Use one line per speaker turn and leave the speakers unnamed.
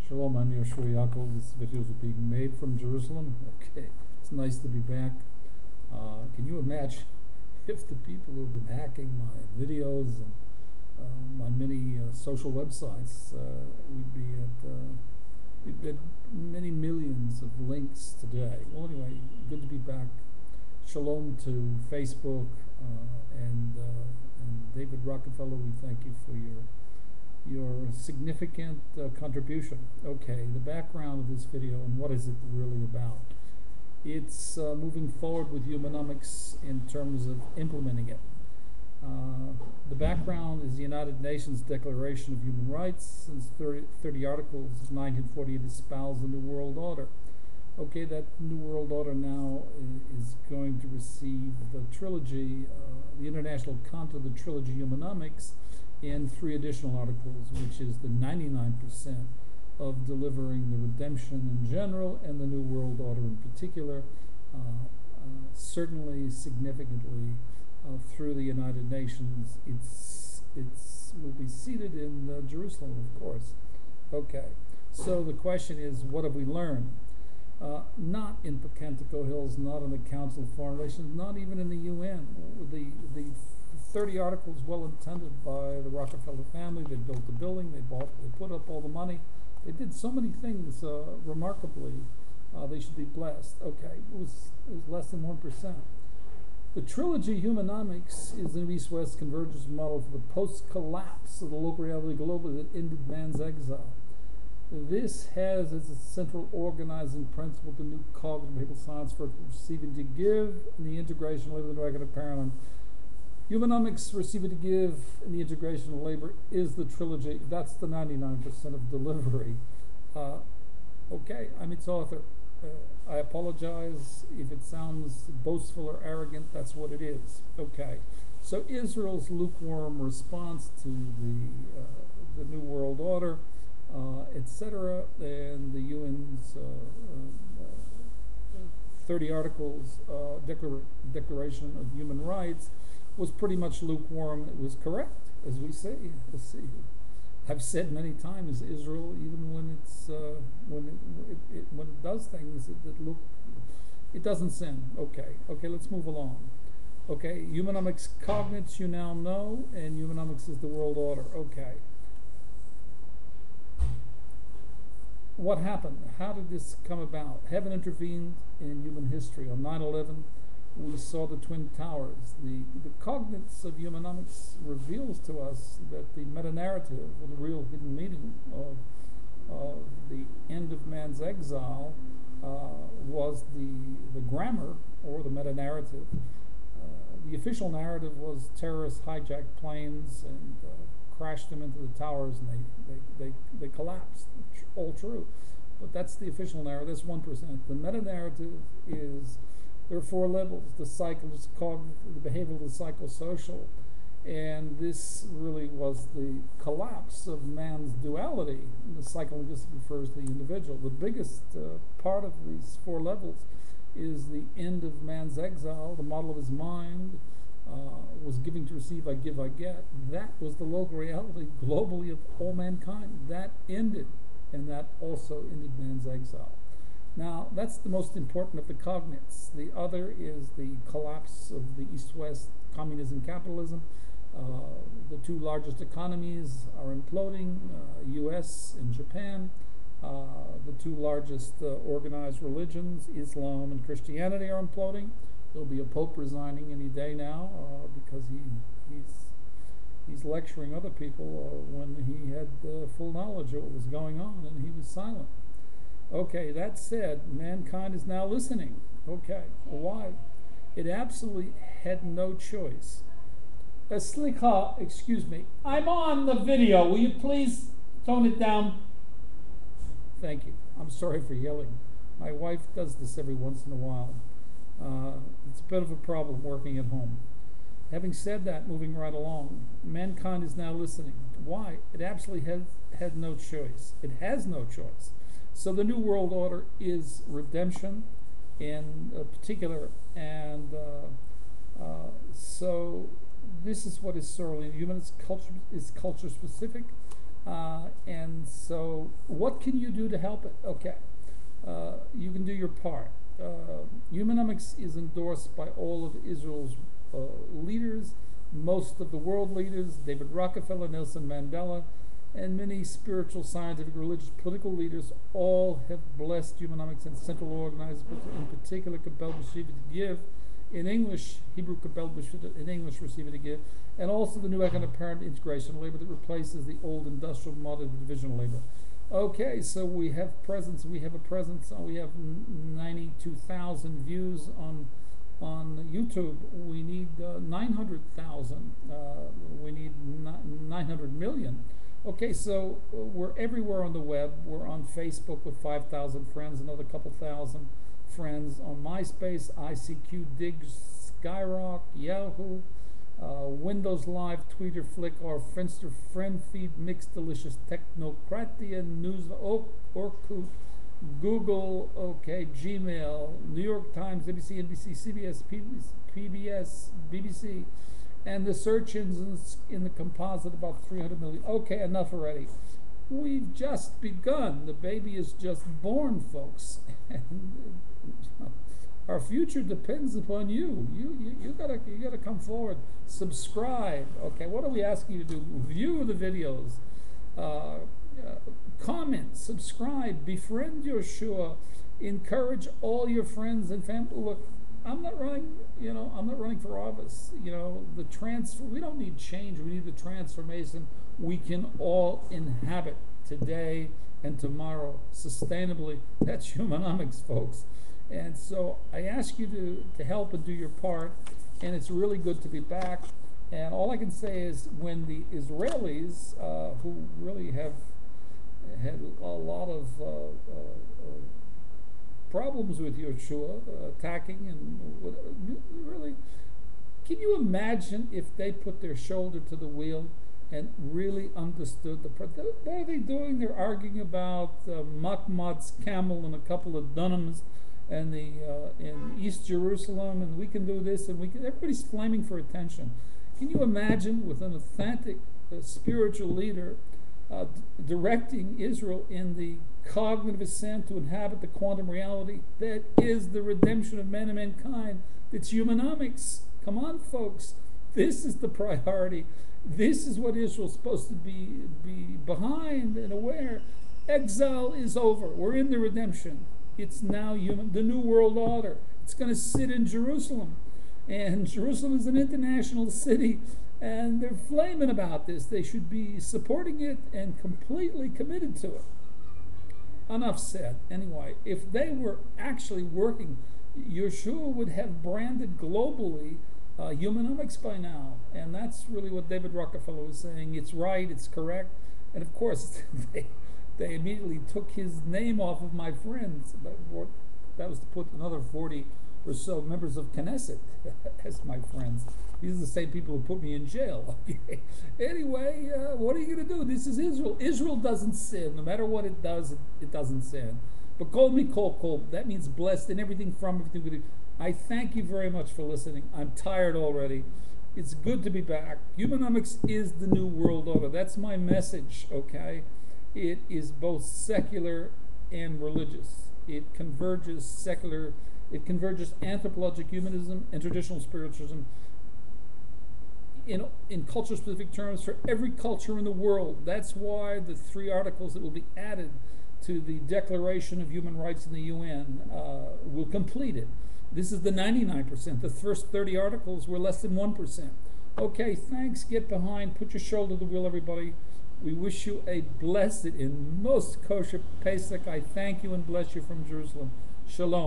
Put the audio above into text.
Shalom, I'm Yoshua Yaakov. This video is being made from Jerusalem. Okay, it's nice to be back. Can you imagine if the people who've been hacking my videos and my many social websites, we'd get many millions of links today. Well, anyway, good to be back. Shalom to Facebook and David Rockefeller. We thank you for your significant contribution. Okay, the background of this video and what is it really about? It's moving forward with Humanomics in terms of implementing it. The background is the United Nations Declaration of Human Rights. Since 30 articles, 1948 espoused the New World Order. Okay, that New World Order now is going to receive the trilogy, the international content of the trilogy Humanomics, and 3 additional articles, which is the 99% of delivering the redemption in general and the New World Order in particular, certainly significantly through the United Nations. It's will be seated in Jerusalem, of course. Okay, so the question is, what have we learned? Not in Pocantico Hills, not in the Council of Foreign Relations, not even in the UN. The 30 articles well intended by the Rockefeller family. They built the building, they put up all the money. They did so many things remarkably. They should be blessed. Okay, it was less than 1%. The trilogy Humanomics is an East-West convergence model for the post-collapse of the local reality globally that ended man's exile. This has as its central organizing principle the new cognitive behavioral science for receiving to give and the integration of labor in the negative paradigm. Humanomics, receiving to give, and the integration of labor is the trilogy. That's the 99% of delivery. Okay, I'm its author. I apologize if it sounds boastful or arrogant. That's what it is. Okay, so Israel's lukewarm response to the New World Order, etc., and the UN's 30 articles Declaration of Human Rights was pretty much lukewarm. It was correct, as we say. Let's see. I've said many times, Israel, even when it's when it does things it doesn't sin. Okay, let's move along. Okay, Humanomics cognates you now know, and Humanomics is the world order. Okay. What happened? How did this come about? Heaven intervened in human history. On 9/11, we saw the Twin Towers. The cognates of Humanomics reveals to us that the meta-narrative, or the real hidden meaning of the end of man's exile, was the grammar, or the meta-narrative. The official narrative was terrorists hijacked planes and crashed them into the towers, and they collapsed. All true, but that's the official narrative. That's 1%. The meta-narrative is there are 4 levels: the the behavioral, the psychosocial, and this really was the collapse of man's duality. The psycholinguistic refers to the individual. The biggest part of these 4 levels is the end of man's exile. The model of his mind was giving to receive, I give, I get. That was the local reality globally of all mankind. That ended, and that also ended man's exile. Now, that's the most important of the cognates. The other is the collapse of the East-West communism, capitalism. The 2 largest economies are imploding, US and Japan. The 2 largest organized religions, Islam and Christianity, are imploding. There'll be a pope resigning any day now because he's lecturing other people when he had full knowledge of what was going on, and he was silent. Okay, that said, mankind is now listening. Okay, why? It absolutely had no choice. Slikha, excuse me, I'm on the video. Will you please tone it down? Thank you. I'm sorry for yelling. My wife does this every once in a while. It's a bit of a problem working at home. Having said that, moving right along, mankind is now listening. Why? It absolutely had no choice. It has no choice. So the New World Order is redemption in particular, and so this is what is sorely human. It's culture specific. And so, what can you do to help it? Okay, you can do your part. Humanomics is endorsed by all of Israel's leaders, most of the world leaders, David Rockefeller, Nelson Mandela, and many spiritual, scientific, religious, political leaders all have blessed Humanomics, and central organizers in particular compelled Beshiva to give in English, Hebrew compelled Beshiva in English Receiving to give, and also the new economic paradigm integration labor that replaces the old industrial model division labor. Okay, so we have presence. We have a presence. We have 92,000 views on YouTube. We need 900,000. We need 900 million. Okay, so we're everywhere on the web. We're on Facebook with 5,000 friends, another couple thousand friends on MySpace, ICQ, Dig, Skyrock, Yahoo, Windows Live, Twitter, Flick, or Friendster, Friend Feed, Mix, Delicious, Technocratia, News, Orkut, Google, okay, Gmail, New York Times, ABC, NBC, CBS, PBS, BBC, and the search engines in the composite about 300 million. Okay, enough already. We've just begun. The baby is just born, folks. And our future depends upon you. You gotta come forward. Subscribe. Okay, what are we asking you to do? View the videos. Comment. Subscribe. Befriend Yeshua. Encourage all your friends and family. Look, I'm not running. I'm not running for office. The transfer. We don't need change. We need the transformation we can all inhabit today and tomorrow sustainably. That's Humanomics, folks. And so I ask you to help and do your part, and it's really good to be back. And all I can say is when the Israelis, who really have had a lot of problems with Yeshua, attacking and really, can you imagine if they put their shoulder to the wheel and really understood what are they doing? They're arguing about Mahmoud's camel and a couple of Dunhams and in East Jerusalem, and we can do this, and everybody's flaming for attention. Can you imagine with an authentic spiritual leader directing Israel in the cognitive ascent to inhabit the quantum reality that is the redemption of man and mankind? It's Humanomics. Come on, folks. This is the priority. This is what Israel's supposed to be behind and aware. Exile is over. We're in the redemption. It's now the new world order. It's going to sit in Jerusalem. And Jerusalem is an international city, and they're flaming about this. They should be supporting it and completely committed to it. Enough said. Anyway, if they were actually working, Yeshua would have branded globally Humanomics by now. And that's really what David Rockefeller was saying. It's right, it's correct. And of course, they immediately took his name off of my friends. That was to put another 40 or so members of Knesset as my friends. These are the same people who put me in jail. Okay. Anyway, what are you going to do? This is Israel. Israel doesn't sin. No matter what it does, it doesn't sin. But call me kol. That means blessed and everything from everything we do. I thank you very much for listening. I'm tired already. It's good to be back. Humanomics is the new world order. That's my message, okay? It is both secular and religious. It converges anthropologic humanism and traditional spiritualism in culture-specific terms for every culture in the world. That's why the 3 articles that will be added to the Declaration of Human Rights in the UN will complete it. This is the 99%. The first 30 articles were less than 1%. Okay, thanks. Get behind. Put your shoulder to the wheel, everybody. We wish you a blessed and most kosher Pesach. I thank you and bless you from Jerusalem. Shalom.